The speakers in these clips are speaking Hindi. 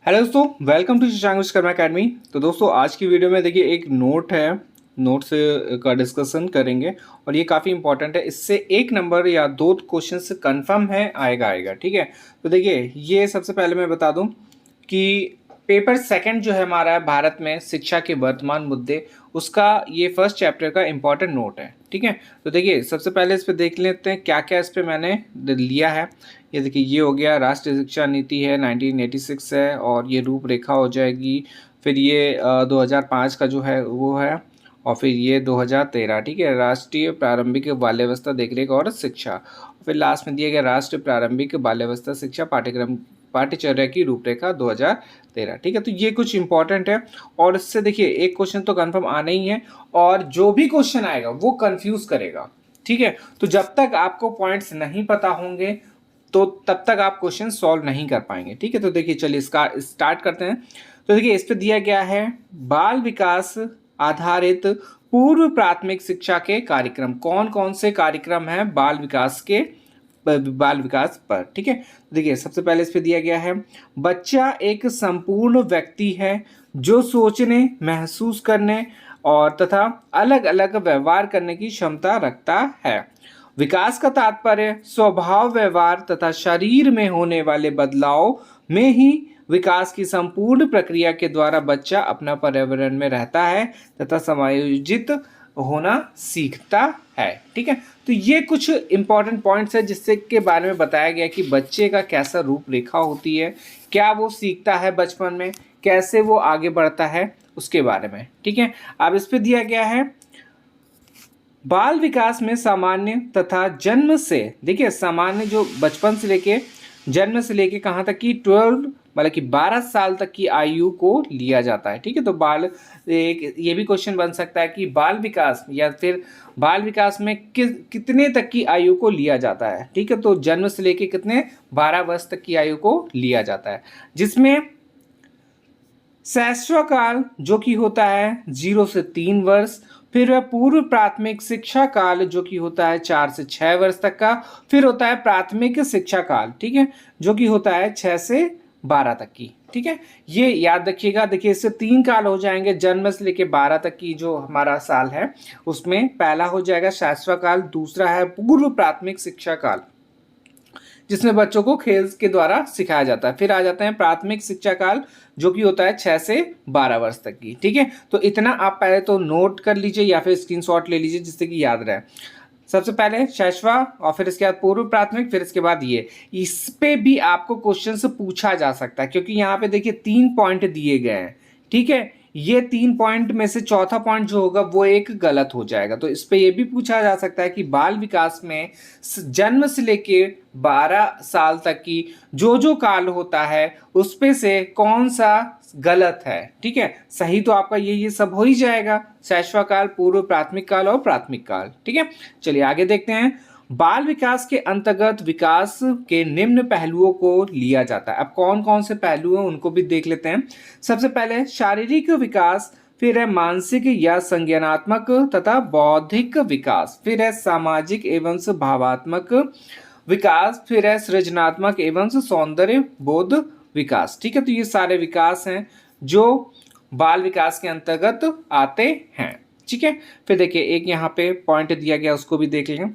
हेलो दोस्तों, welcome to Shashank Vishwakarma academy. तो दोस्तों आज की वीडियो में देखिए एक नोट है, नोट से का डिस्कशन करेंगे और ये काफ़ी इंपॉर्टेंट है। इससे एक नंबर या दो क्वेश्चन कंफर्म है आएगा। ठीक है, तो देखिए ये सबसे पहले मैं बता दूं कि पेपर सेकंड जो है हमारा भारत में शिक्षा के वर्तमान मुद्दे, उसका ये फर्स्ट चैप्टर का इंपॉर्टेंट नोट है। ठीक है, तो देखिए सबसे पहले इस पर देख लेते हैं क्या क्या इस पर मैंने लिया है। ये देखिए ये हो गया, राष्ट्रीय शिक्षा नीति है 1986 है और ये रूपरेखा हो जाएगी। फिर ये 2005 का जो है वो है और फिर ये 2013। ठीक है, राष्ट्रीय प्रारंभिक बाल्यावस्था देखरेख और शिक्षा। फिर लास्ट में दिया गया राष्ट्रीय प्रारंभिक बाल्यावस्था शिक्षा पाठ्यक्रम पाठ्यचर्या की रूपरेखा 2013। ठीक है, तो ये कुछ इंपॉर्टेंट है और इससे देखिए एक क्वेश्चन तो कंफर्म आना ही है और जो भी क्वेश्चन आएगा वो कंफ्यूज करेगा। ठीक है, तो जब तक आपको पॉइंट्स नहीं पता होंगे तो तब तक आप क्वेश्चन सॉल्व नहीं कर पाएंगे। ठीक है, तो देखिए चलिए इसका स्टार्ट करते हैं। तो देखिए इस पे दिया गया है बाल विकास आधारित पूर्व प्राथमिक शिक्षा के कार्यक्रम। कौन कौन से कार्यक्रम हैं बाल विकास पर। ठीक है, देखिए सबसे पहले इस पे दिया गया है बच्चा एक संपूर्ण व्यक्ति है जो सोचने, महसूस करने और तथा अलग अलग व्यवहार करने की क्षमता रखता है। विकास का तात्पर्य स्वभाव, व्यवहार तथा शरीर में होने वाले बदलाव में ही विकास की संपूर्ण प्रक्रिया के द्वारा बच्चा अपना पर्यावरण में रहता है तथा समायोजित होना सीखता है। ठीक है, तो ये कुछ इंपॉर्टेंट पॉइंट्स है जिससे के बारे में बताया गया कि बच्चे का कैसा रूपरेखा होती है, क्या वो सीखता है बचपन में, कैसे वो आगे बढ़ता है, उसके बारे में। ठीक है, अब इस पे दिया गया है बाल विकास में सामान्य तथा जन्म से, देखिए सामान्य जो बचपन से लेके जन्म से लेके कहाँ तक कि 12 मतलब कि 12 साल तक की आयु को लिया जाता है। ठीक है, तो एक ये भी क्वेश्चन बन सकता है कि बाल विकास या फिर बाल विकास में कितने तक की आयु को लिया जाता है। ठीक है, तो जन्म से लेके कितने 12 वर्ष तक की आयु को लिया जाता है, जिसमें शैशवकाल जो कि होता है 0 से 3 वर्ष, फिर वह पूर्व प्राथमिक शिक्षा काल जो कि होता है 4 से 6 वर्ष तक का, फिर होता है प्राथमिक शिक्षा काल। ठीक है, जो कि होता है 6 से 12 तक की। ठीक है, ये याद रखिएगा। देखिए इससे 3 काल हो जाएंगे, जन्म से लेके 12 तक की जो हमारा साल है उसमें पहला हो जाएगा शैशवकाल, दूसरा है पूर्व प्राथमिक शिक्षा काल जिसमें बच्चों को खेल के द्वारा सिखाया जाता है, फिर आ जाते हैं प्राथमिक शिक्षा काल जो कि होता है 6 से 12 वर्ष तक की। ठीक है, तो इतना आप पहले तो नोट कर लीजिए या फिर स्क्रीनशॉट ले लीजिए जिससे कि याद रहे। सबसे पहले शैशवा और फिर इसके बाद पूर्व प्राथमिक, फिर इसके बाद ये, इस पे भी आपको क्वेश्चन से पूछा जा सकता है क्योंकि यहाँ पे देखिए 3 पॉइंट दिए गए हैं। ठीक है, ये 3 पॉइंट में से चौथा पॉइंट जो होगा वो एक गलत हो जाएगा, तो इस पे ये भी पूछा जा सकता है कि बाल विकास में जन्म से लेके 12 साल तक की जो जो काल होता है उस पे से कौन सा गलत है। ठीक है, सही तो आपका ये सब हो ही जाएगा, शैशवा काल, पूर्व प्राथमिक काल और प्राथमिक काल। ठीक है, चलिए आगे देखते हैं। बाल विकास के अंतर्गत विकास के निम्न पहलुओं को लिया जाता है। अब कौन कौन से पहलू हैं उनको भी देख लेते हैं। सबसे पहले शारीरिक विकास, फिर है मानसिक या संज्ञानात्मक तथा बौद्धिक विकास, फिर है सामाजिक एवं भावात्मक विकास, फिर है सृजनात्मक एवं सौंदर्य बोध विकास। ठीक है, तो ये सारे विकास हैं जो बाल विकास के अंतर्गत आते हैं। ठीक है, फिर देखिए एक यहाँ पे पॉइंट दिया गया उसको भी देख लें।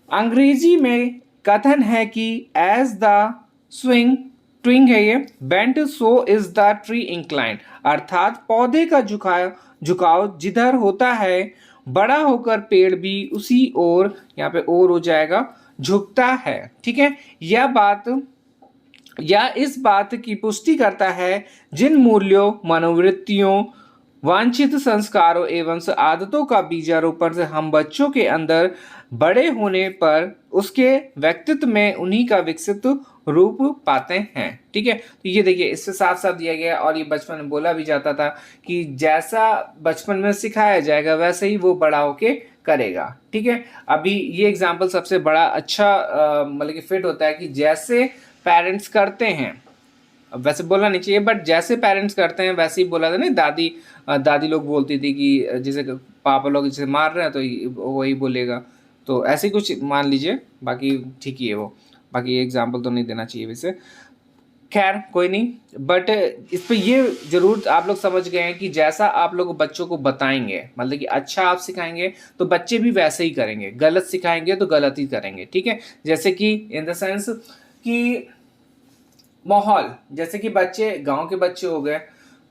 अंग्रेजी में कथन है कि एज द स्विंग ट्विंग है ये bent so is the tree inclined, अर्थात पौधे का झुकाव जिधर होता है बड़ा होकर पेड़ भी उसी ओर, यहाँ पे ओर हो जाएगा, झुकता है। ठीक है, यह इस बात की पुष्टि करता है जिन मूल्यों, मनोवृत्तियों, वांछित संस्कारों एवं आदतों का बीजारोपण से हम बच्चों के अंदर बड़े होने पर उसके व्यक्तित्व में उन्हीं का विकसित रूप पाते हैं। ठीक है, तो ये देखिए इससे साफ साफ दिया गया और ये बचपन में बोला भी जाता था कि जैसा बचपन में सिखाया जाएगा वैसे ही वो बड़ा होके करेगा। ठीक है, अभी ये एग्जाम्पल सबसे बड़ा अच्छा मतलब कि फिट होता है कि जैसे पेरेंट्स करते हैं, वैसे बोलना नहीं चाहिए बट जैसे पेरेंट्स करते हैं वैसे ही बोला था। नहीं, दादी लोग बोलती थी कि जैसे पापा लोग जैसे मार रहे हैं तो वही बोलेगा, तो ऐसे कुछ मान लीजिए, बाकी ठीक ही है वो, बाकी एग्जाम्पल तो नहीं देना चाहिए वैसे। खैर कोई नहीं, बट इस पे ये जरूर आप लोग समझ गए हैं कि जैसा आप लोग बच्चों को बताएंगे, मतलब कि अच्छा आप सिखाएंगे तो बच्चे भी वैसे ही करेंगे, गलत सिखाएंगे तो गलत ही करेंगे, ठीक है। जैसे कि इन द सेंस कि माहौल, जैसे कि बच्चे, गांव के बच्चे हो गए,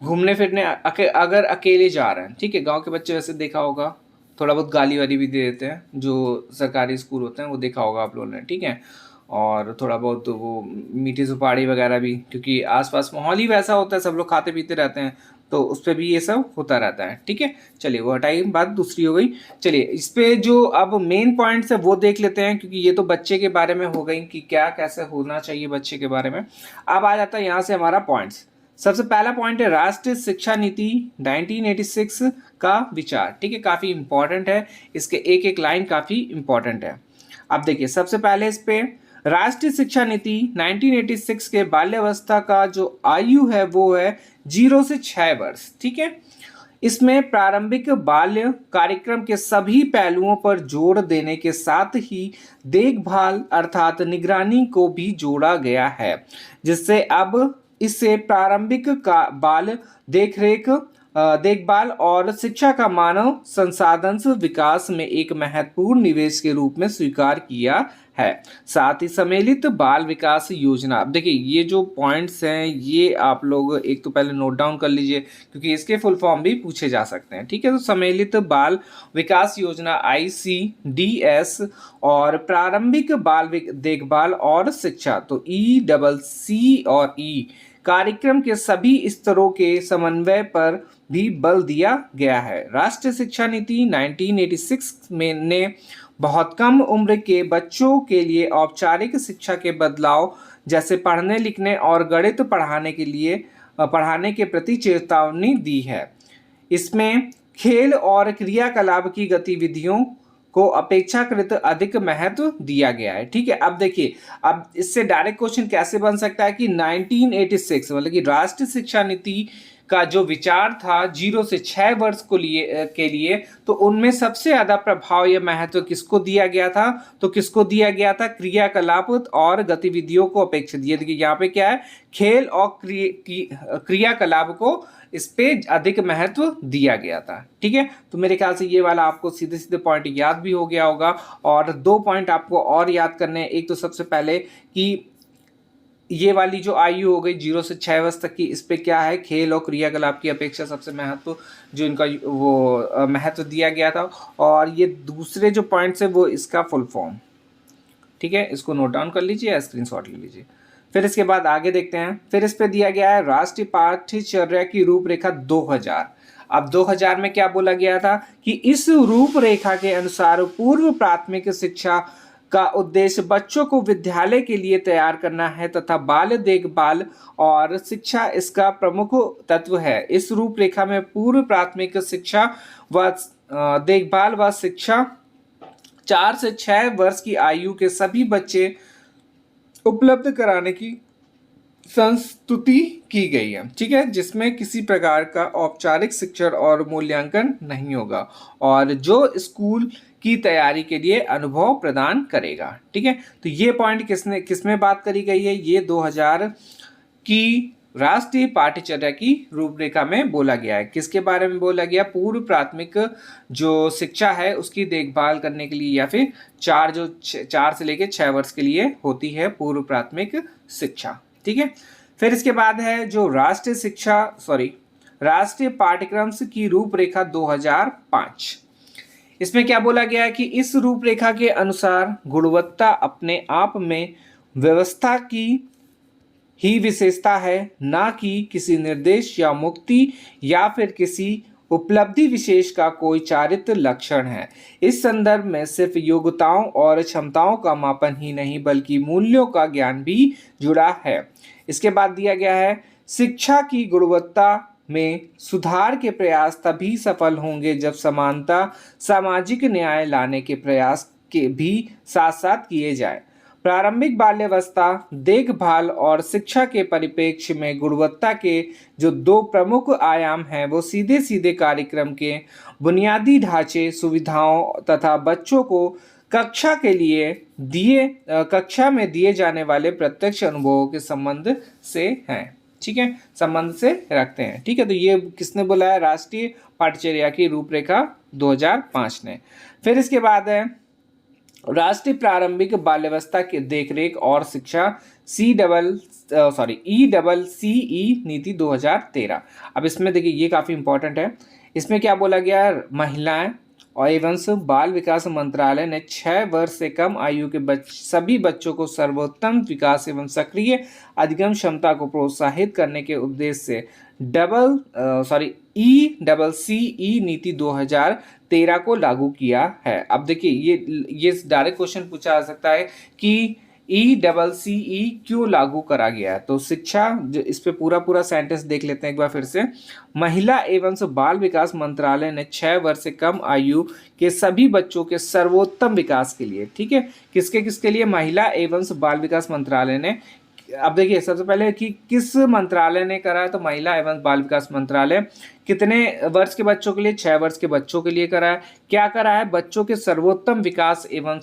घूमने फिरने अगर अकेले जा रहे हैं, ठीक है, गांव के बच्चे वैसे देखा होगा थोड़ा बहुत गाली वाली भी दे देते हैं, जो सरकारी स्कूल होते हैं वो देखा होगा आप लोगों ने, ठीक है। और थोड़ा बहुत तो वो मीठी सुपारी वगैरह भी, क्योंकि आसपास माहौल ही वैसा होता है, सब लोग खाते पीते रहते हैं, तो उस पर भी ये सब होता रहता है, ठीक है। चलिए वो हटाइए, बात दूसरी हो गई। चलिए इस पे जो अब मेन पॉइंट्स है वो देख लेते हैं, क्योंकि ये तो बच्चे के बारे में हो गई कि क्या कैसे होना चाहिए बच्चे के बारे में। अब आ जाता है यहाँ से हमारा पॉइंट्स। सबसे पहला पॉइंट है राष्ट्रीय शिक्षा नीति 1986 का विचार, ठीक है, काफी इंपॉर्टेंट है, इसके एक एक लाइन काफी इंपॉर्टेंट है। अब देखिए सबसे पहले इस पे राष्ट्रीय शिक्षा नीति 1986 के बाल्यावस्था का जो आयु है वो है 0 से 6 वर्ष, ठीक है। इसमें प्रारंभिक बाल्य कार्यक्रम के सभी पहलुओं पर जोर देने के साथ ही देखभाल अर्थात निगरानी को भी जोड़ा गया है, जिससे अब इससे प्रारंभिक का बाल देखरेख देखभाल और शिक्षा का मानव संसाधन विकास में एक महत्वपूर्ण निवेश के रूप में स्वीकार किया है। साथ ही सम्मिलित बाल विकास योजना, अब देखिए ये जो पॉइंट्स हैं ये आप लोग एक तो पहले नोट डाउन कर लीजिए, क्योंकि इसके फुल फॉर्म भी पूछे जा सकते हैं, ठीक है। तो सम्मिलित बाल विकास योजना ICDS और प्रारंभिक बाल देखभाल और शिक्षा, तो ECC और E कार्यक्रम के सभी स्तरों के समन्वय पर भी बल दिया गया है। राष्ट्रीय शिक्षा नीति 1986 में ने बहुत कम उम्र के बच्चों के लिए औपचारिक शिक्षा के बदलाव, जैसे पढ़ने लिखने और गणित पढ़ाने के प्रति चेतावनी दी है। इसमें खेल और क्रियाकलाप की गतिविधियों को अपेक्षाकृत अधिक महत्व दिया गया है, ठीक है। अब देखिए, अब इससे डायरेक्ट क्वेश्चन कैसे बन सकता है कि 1986 मतलब कि राष्ट्रीय शिक्षा नीति का जो विचार था 0 से 6 वर्ष के लिए, तो उनमें सबसे ज्यादा प्रभाव या महत्व किसको दिया गया था, तो किसको दिया गया था, क्रियाकलाप और गतिविधियों को अपेक्षा दिया। देखिए यहाँ पे क्या है, खेल और क्रियाकलाप को इस पे अधिक महत्व दिया गया था, ठीक है। तो मेरे ख्याल से ये वाला आपको सीधे सीधे पॉइंट याद भी हो गया होगा। और दो पॉइंट आपको और याद करने हैं। एक तो सबसे पहले कि ये वाली जो आयु हो गई 0 से 6 वर्ष तक की, इस पे क्या है, खेल और क्रियाकलाप की अपेक्षा सबसे महत्व जो इनका वो महत्व दिया गया था। और ये दूसरे जो पॉइंट्स है वो इसका फुल फॉर्म, ठीक है, इसको नोट डाउन कर लीजिए या स्क्रीनशॉट ले लीजिए। फिर इसके बाद आगे देखते हैं। फिर इस पे दिया गया है राष्ट्रीय पाठ्यचर्या की रूपरेखा 2000। अब 2000 में क्या बोला गया था कि इस रूपरेखा के अनुसार पूर्व प्राथमिक शिक्षा का उद्देश्य बच्चों को विद्यालय के लिए तैयार करना है तथा बाल देखभाल और शिक्षा इसका प्रमुख तत्व है। इस रूपरेखा में पूर्व प्राथमिक शिक्षा व देखभाल व शिक्षा 4 से 6 वर्ष की आयु के सभी बच्चे उपलब्ध कराने की संस्तुति की गई है, ठीक है, जिसमें किसी प्रकार का औपचारिक शिक्षण और मूल्यांकन नहीं होगा और जो स्कूल की तैयारी के लिए अनुभव प्रदान करेगा, ठीक है। तो ये पॉइंट किसमें बात करी गई है, ये 2000 की राष्ट्रीय पाठ्यचर्या की रूपरेखा में बोला गया है। किसके बारे में बोला गया, पूर्व प्राथमिक जो शिक्षा है उसकी देखभाल करने के लिए, या फिर 4 से लेकर 6 वर्ष के लिए होती है पूर्व प्राथमिक शिक्षा, ठीक है। फिर इसके बाद है जो राष्ट्रीय पाठ्यक्रम की रूपरेखा 2005। इसमें क्या बोला गया है कि इस रूपरेखा के अनुसार गुणवत्ता अपने आप में व्यवस्था की ही विशेषता है, ना कि किसी निर्देश या मुक्ति या फिर किसी उपलब्धि विशेष का कोई चारित्र लक्षण है। इस संदर्भ में सिर्फ योग्यताओं और क्षमताओं का मापन ही नहीं बल्कि मूल्यों का ज्ञान भी जुड़ा है। इसके बाद दिया गया है शिक्षा की गुणवत्ता में सुधार के प्रयास तभी सफल होंगे जब समानता, सामाजिक न्याय लाने के प्रयास के भी साथ साथ किए जाए। प्रारंभिक बाल्यावस्था देखभाल और शिक्षा के परिप्रेक्ष्य में गुणवत्ता के जो 2 प्रमुख आयाम हैं वो सीधे कार्यक्रम के बुनियादी ढांचे, सुविधाओं तथा बच्चों को कक्षा में दिए जाने वाले प्रत्यक्ष अनुभवों के संबंध से हैं। ठीक है, संबंध से रखते हैं। ठीक है, तो ये किसने बोला है? राष्ट्रीय पाठ्यचर्या की रूपरेखा 2005 ने। फिर इसके बाद है राष्ट्रीय प्रारंभिक बाल्यावस्था की देखरेख और शिक्षा ECCE नीति 2013। अब इसमें देखिए ये काफी इंपॉर्टेंट है। इसमें क्या बोला गया है? महिलाएं और एवं बाल विकास मंत्रालय ने 6 वर्ष से कम आयु के सभी बच्चों को सर्वोत्तम विकास एवं सक्रिय अधिगम क्षमता को प्रोत्साहित करने के उद्देश्य से ECCE नीति 2013 को लागू किया है। अब देखिए ये डायरेक्ट क्वेश्चन पूछा जा सकता है कि ECCE क्यों लागू करा गया है? तो शिक्षा, इस पे पूरा सेंटेंस देख लेते हैं एक बार फिर से। महिला एवं बाल विकास मंत्रालय ने 6 वर्ष से कम आयु के सभी बच्चों के सर्वोत्तम विकास के लिए, ठीक है, किसके लिए? महिला एवं बाल विकास मंत्रालय ने। अब देखिए सबसे पहले कि किस मंत्रालय ने करा है, तो महिला एवं बाल विकास मंत्रालय। कितने वर्ष के बच्चों के लिए? 6 वर्ष के बच्चों के लिए करा है। क्या करा है? बच्चों के सर्वोत्तम विकास एवं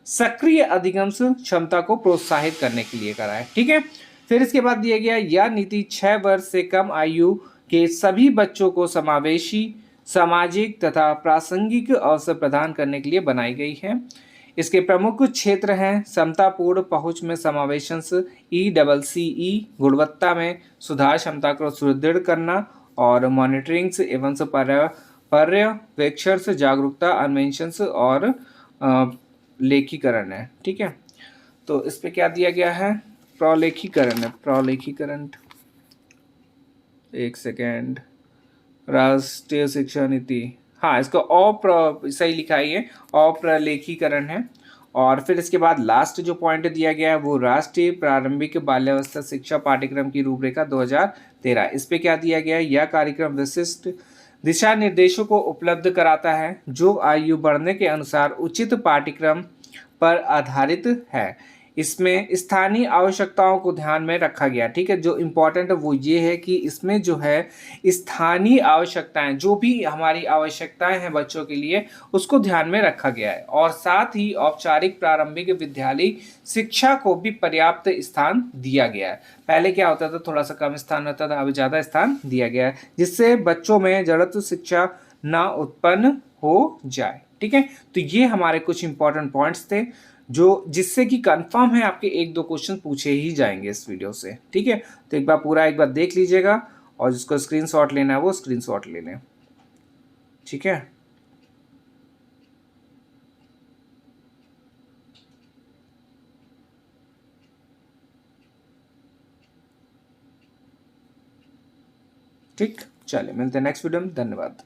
सक्रिय अधिगम क्षमता को प्रोत्साहित करने के लिए करा है। ठीक है, फिर इसके बाद दिया गया यह नीति 6 वर्ष से कम आयु के सभी बच्चों को समावेशी, सामाजिक तथा प्रासंगिक अवसर प्रदान करने के लिए बनाई गई है। इसके प्रमुख क्षेत्र हैं समतापूर्ण पहुंच में समावेशन, ECCE गुणवत्ता में सुधार, क्षमता को सुदृढ़ करना और मॉनिटरिंग एवं पर्यवेक्षण से जागरूकता, अन्वेषण और लेखीकरण है। ठीक है, तो इस पे क्या दिया गया है? प्रलेखीकरण। एक सेकेंड, राष्ट्रीय शिक्षा नीति, हाँ इसको सही लिखा है, ये अप्रलेखीकरण है। और फिर इसके बाद लास्ट जो पॉइंट दिया गया है वो राष्ट्रीय प्रारंभिक बाल्यावस्था शिक्षा पाठ्यक्रम की रूपरेखा 2013। इस पे क्या दिया गया है? यह कार्यक्रम विशिष्ट दिशा निर्देशों को उपलब्ध कराता है जो आयु बढ़ने के अनुसार उचित पाठ्यक्रम पर आधारित है। इसमें स्थानीय आवश्यकताओं को ध्यान में रखा गया। ठीक है, जो इम्पोर्टेंट है वो ये है कि इसमें जो है स्थानीय आवश्यकताएं, जो भी हमारी आवश्यकताएं हैं बच्चों के लिए, उसको ध्यान में रखा गया है। और साथ ही औपचारिक प्रारंभिक विद्यालय शिक्षा को भी पर्याप्त स्थान दिया गया है। पहले क्या होता था? थोड़ा सा कम स्थान होता था, अभी ज़्यादा स्थान दिया गया है, जिससे बच्चों में जड़त्व शिक्षा ना उत्पन्न हो जाए। ठीक है, तो ये हमारे कुछ इंपॉर्टेंट पॉइंट्स थे जो जिससे कि कंफर्म है आपके 1-2 क्वेश्चन पूछे ही जाएंगे इस वीडियो से। ठीक है, तो एक बार देख लीजिएगा और जिसको स्क्रीनशॉट लेना है वो स्क्रीनशॉट ले लें। ठीक है, ठीक, चलिए मिलते हैं नेक्स्ट वीडियो में। धन्यवाद।